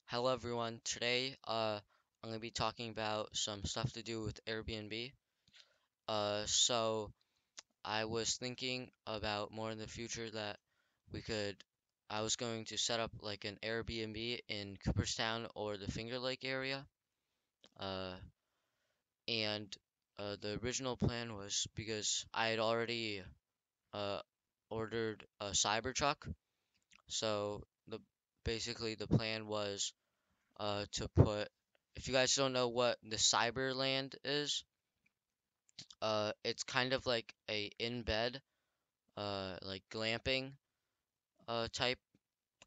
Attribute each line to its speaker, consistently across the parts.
Speaker 1: Hello everyone. Today, I'm gonna be talking about some stuff to do with Airbnb. So I was thinking about more in the future that we could, I was going to set up like an Airbnb in Cooperstown or the Finger Lake area. Uh, and the original plan was because I had already uh ordered a Cybertruck. So basically the plan was to put. If you guys don't know what the CyberLandr is, it's kind of like a in bed, like glamping, type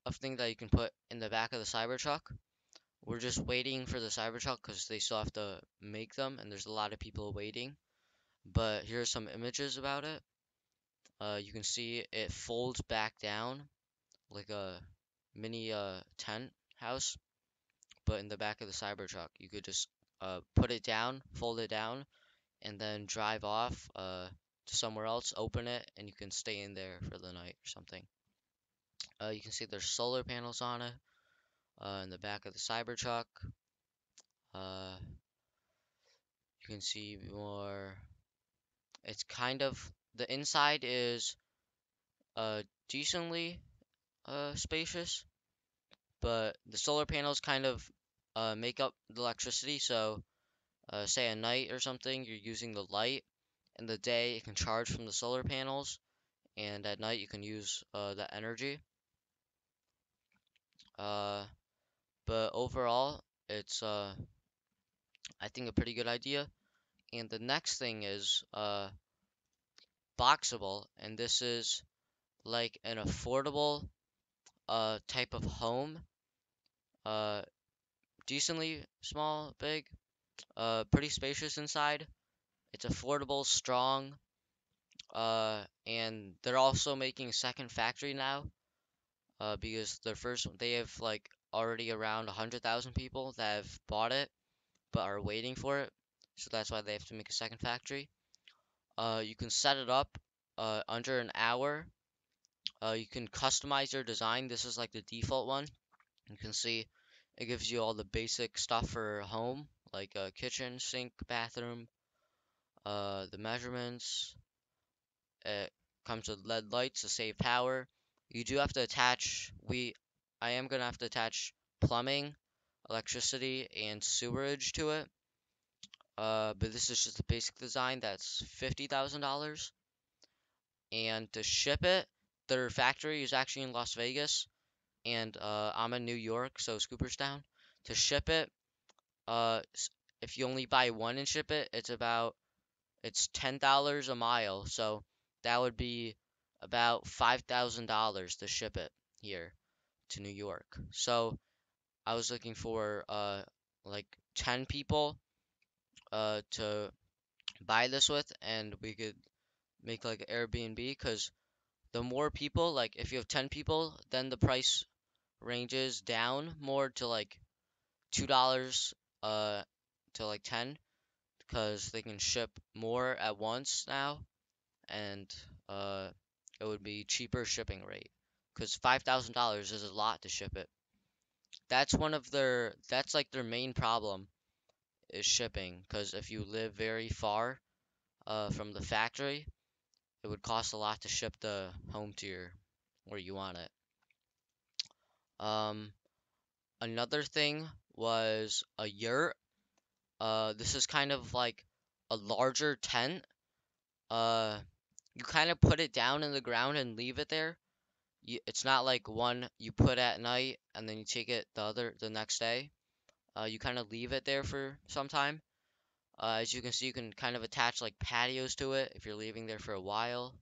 Speaker 1: of thing that you can put in the back of the Cybertruck. We're just waiting for the Cybertruck because they still have to make them, and there's a lot of people waiting. But here are some images about it. You can see it folds back down like a mini tent house, but in the back of the Cybertruck, you could just put it down, fold it down, and then drive off to somewhere else, open it, and you can stay in there for the night or something. You can see there's solar panels on it in the back of the Cybertruck. Uh, you can see more. It's kind of the inside is decently spacious, but the solar panels kind of make up the electricity. So, say at night or something, you're using the light. In the day, it can charge from the solar panels, and at night you can use that energy. Uh, but overall, it's I think a pretty good idea. And the next thing is BOXABL, and this is like an affordable type of home. Uh, Decently small, big, pretty spacious inside. It's affordable, strong, and they're also making a second factory now. Because their first they have like already around 100,000 people that have bought it but are waiting for it. So that's why they have to make a second factory. You can set it up under an hour. You can customize your design. This is like the default one. You can see it gives you all the basic stuff for home, like a kitchen, sink, bathroom, the measurements. It comes with LED lights to save power. You do have to attach, I am gonna have to attach plumbing, electricity, and sewerage to it. But this is just a basic design that's $50,000. And to ship it, their factory is actually in Las Vegas, and I'm in New York, so is Cooperstown. To ship it, uh, if you only buy one and ship it, it's $10 a mile, so that would be about $5,000 to ship it here to New York. So I was looking for like 10 people to buy this with, and we could make like an Airbnb because the more people, like if you have 10 people, then the price ranges down more to like $2 uh to like 10 because they can ship more at once now, and uh it would be cheaper shipping rate because $5,000 is a lot to ship it. That's like their main problem is shipping because if you live very far from the factory, it would cost a lot to ship the home to your where you want it. Um, Another thing was a yurt. This is kind of like a larger tent. Uh, you kind of put it down in the ground and leave it there. It's not like one you put at night and then you take it the next day. You kind of leave it there for some time. As you can see, you can kind of attach like patios to it if you're leaving there for a while.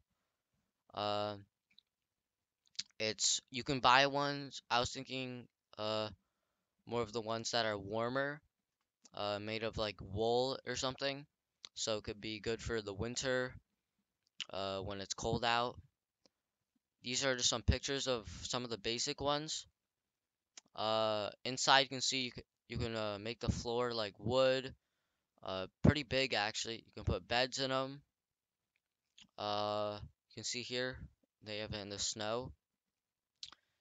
Speaker 1: Uh, it's you can buy ones. I was thinking more of the ones that are warmer, made of like wool or something. So it could be good for the winter, when it's cold out. These are just some pictures of some of the basic ones. Inside you can see you can make the floor like wood, pretty big actually. You can put beds in them. You can see here they have it in the snow.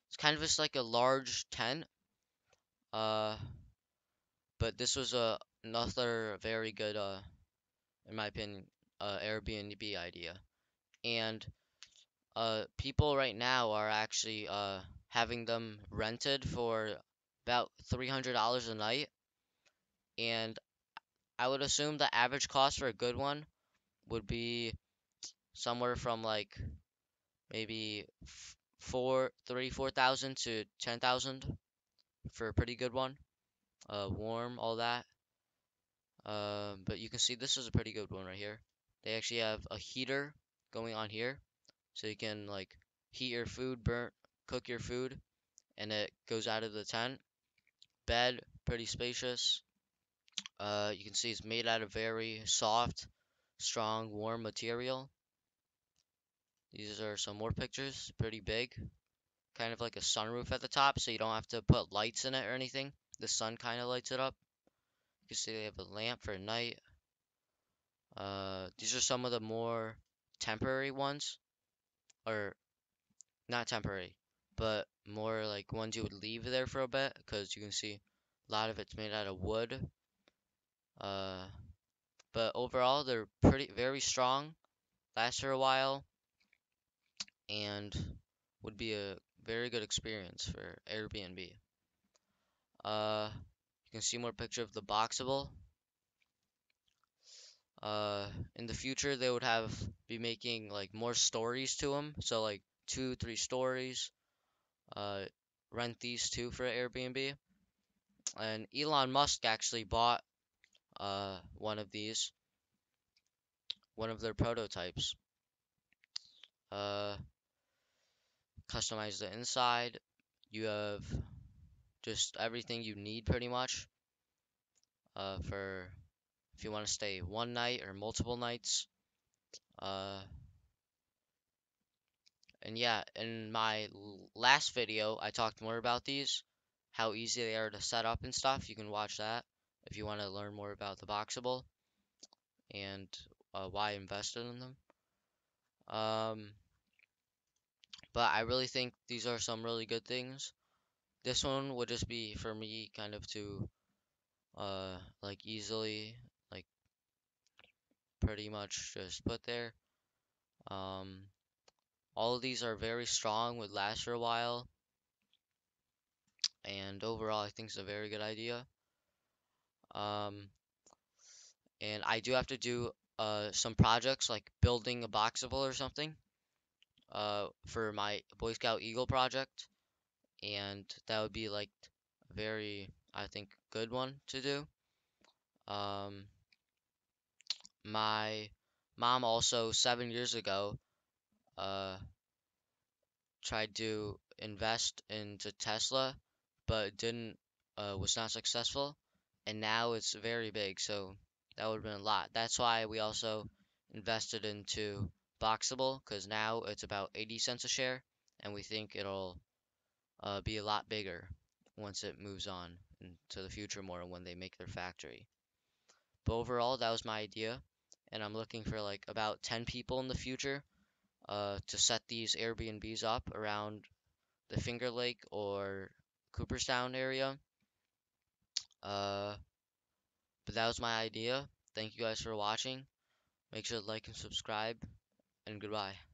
Speaker 1: It's kind of just like a large tent. But this was another very good, in my opinion, Airbnb idea. And people right now are actually having them rented for about $300 a night. And I would assume the average cost for a good one would be somewhere from like maybe 4,000 to 10,000 for a pretty good one. Warm, all that. But you can see this is a pretty good one right here. They actually have a heater going on here, so you can like heat your food, cook your food, and it goes out of the tent. Bed, pretty spacious. You can see it's made out of very soft, strong, warm material. These are some more pictures, pretty big. Kind of like a sunroof at the top, so you don't have to put lights in it or anything. The sun kind of lights it up. You can see they have a lamp for night. These are some of the more temporary ones, or not temporary, but more like ones you would leave there for a bit, because you can see a lot of it's made out of wood. Uh, but overall, they're very strong, last for a while, and would be a very good experience for Airbnb. You can see more picture of the BOXABL. In the future, they would be making like more stories to them, so like 2, 3 stories. Uh, rent these too for Airbnb. And Elon Musk actually bought one of these, one of their prototypes. Uh, customize the inside. You have just everything you need pretty much. For if you want to stay one night or multiple nights. Uh, and yeah, in my last video, I talked more about these, how easy they are to set up and stuff. You can watch that if you want to learn more about the Boxable and why I invested in them. But I really think these are some really good things. This one would just be for me kind of to like easily like pretty much just put there. Um, all of these are very strong, would last for a while, and overall I think it's a very good idea. Um, and I do have to do some projects like building a boxable or something for my Boy Scout Eagle project, and that would be like a very, I think, good one to do. Um, my mom also 7 years ago uh tried to invest into Tesla, but didn't was not successful, and now it's very big, so that would have been a lot. That's why we also invested into Boxable, because now it's about 80 cents a share, and we think it'll be a lot bigger once it moves on into the future more when they make their factory. But overall, that was my idea, and I'm looking for like about 10 people in the future to set these Airbnbs up around the Finger Lake or Cooperstown area. Uh, but that was my idea. Thank you guys for watching. Make sure to like and subscribe, and goodbye.